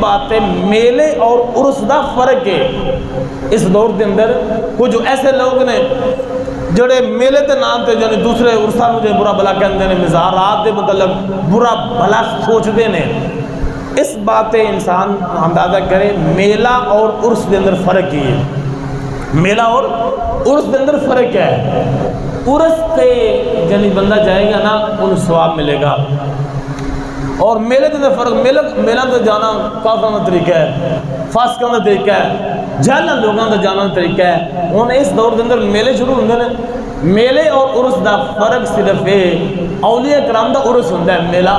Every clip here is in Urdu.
بات ہے میلے اور عرس دا فرق ہے۔ اس دور دے اندر کچھ ایسے لوگ نے جڑے میلے تے نام تے جانے دوسرے عرصہ مجھے برا بلا کہندے نے، مزارات دے مطلب برا بلا سوچ دے نے۔ اس بات انسان اندازہ کرے میلہ اور عرس دے اندر فرق ہی ہے۔ میلہ اور عرس دے اندر فرق ہے۔ عرس تے جنی بندہ جائے گا نا انہوں ثواب ملے گا، اور میلے دے فرق میلہ تے جانا کافروں کا طریقہ ہے، فاسقوں کا طریقہ ہے، جہل لوگوں کا جانا طریقہ ہے۔ انہوں اس دور دے اندر میلے شروع ہوندے ہیں۔ میلے اور عرس دا فرق صرف ہے اولیاء کرام دا عرس ہوندا ہے، میلہ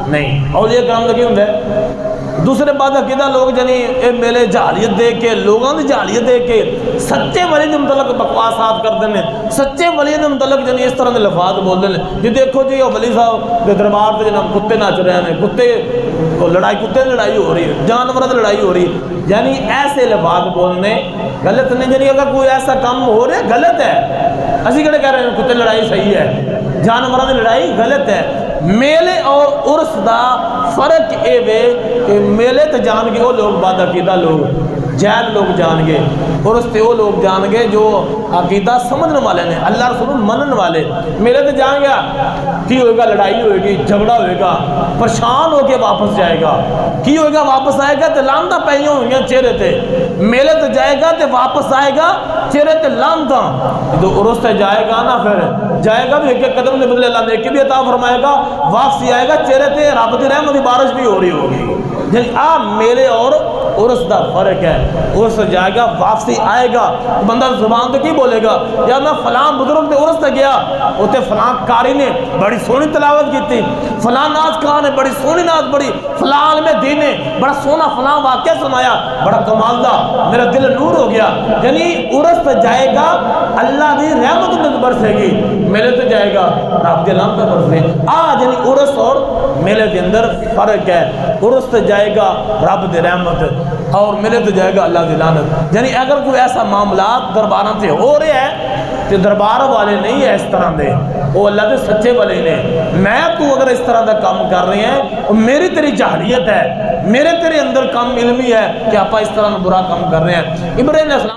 نہیں۔ اولیاء کرام دا کی ہوندا ہے؟ دوسرے بعد عقیدہ لوگ جنی اے میلے جہالیت دے کے لوگوں دی جہالیت دے کے سچے ولی دے متعلق بکواسات کرتے ہیں، سچے ولی دے متعلق جنی اس طرح دے لفظ بولتے ہیں جی دیکھو جی وہ ولی صاحب دے دربار تے جناب کتے نچ رہے ہیں، کتے کتے لڑائی ہو رہی ہے، جانوروں کی لڑائی ہو رہی ہے، یعنی ایسے لفظ بولنے غلط نہیں۔ یعنی اگر کوئی ایسا کام ہو رہا ہے غلط ہے، اسی کہڑے کہہ رہے ہیں کتے لڑائی صحیح ہے، جانوروں کی لڑائی غلط ہے۔ میلے اور عرس دا فرق اے وے کہ میلے تے جان گے وہ لوگ بعد عقیدہ لوگ جہل لوگ جان گے، عرس تے وہ لوگ جان گے جو عقیدہ سمجھنے والے نے، اللہ رسول منن والے۔ میلے تے جان گیا کی ہوئے گا، لڑائی ہوئے گی، جھگڑا ہوئے گا، پریشان ہو کے واپس جائے گا، کی ہوئے گا واپس آئے گا تے لانتا پہیاں ہوئیں گے چہرے تے۔ میلے تے جائے گا تے واپس آئے گا چہرے تے لانتا۔ تو عرس تے جائے گا نا پھر جائے گا بھی ایک قدم نے بدلے اللہ نیکی بھی عطا فرمائے گا، واپسی آئے گا چہرے تے رب دی رحمت دی بارش بھی ہو رہی ہوگی۔ یعنی میلے اور عرس دا فرق ہے۔ عرس جائے گا واپسی آئے گا، بندہ زبان تو کی بولے گا یا میں فلاں بزرگ دے عرس تے گیا اوتے فلاں کاری نے بڑی سونی تلاوت کی تھی، فلاں ناز کہاں نے بڑی سونی ناز پڑھی، فلاں عالم دین نے بڑا سونا فلاں واقعہ سنایا، بڑا کمال دا، میرا دل نور ہو گیا۔ یعنی عرس تے جائے گا اللہ دی رحمت تے برسے گی، میلے تے جائے گا رب دے لعنت تے برسے۔ یعنی عرس اور میلے کے اندر فرق ہے۔ عرس تے جائے گا رب دے رحمت اور میلے تے جائے گا اللہ دی لعنت۔ یعنی اگر کوئی ایسا معاملات درباراں سے ہو رہا ہے تو دربار والے نہیں ہے اس طرح دے، وہ اللہ دے سچے والے نے۔ میں تو اگر اس طرح دا کام کر رہے ہیں میری تیری جہلیت ہے، میرے تیرے اندر کم علمی ہے کہ آپ اس طرح برا کام کر رہے ہیں۔ ابراہیم علیہ السلام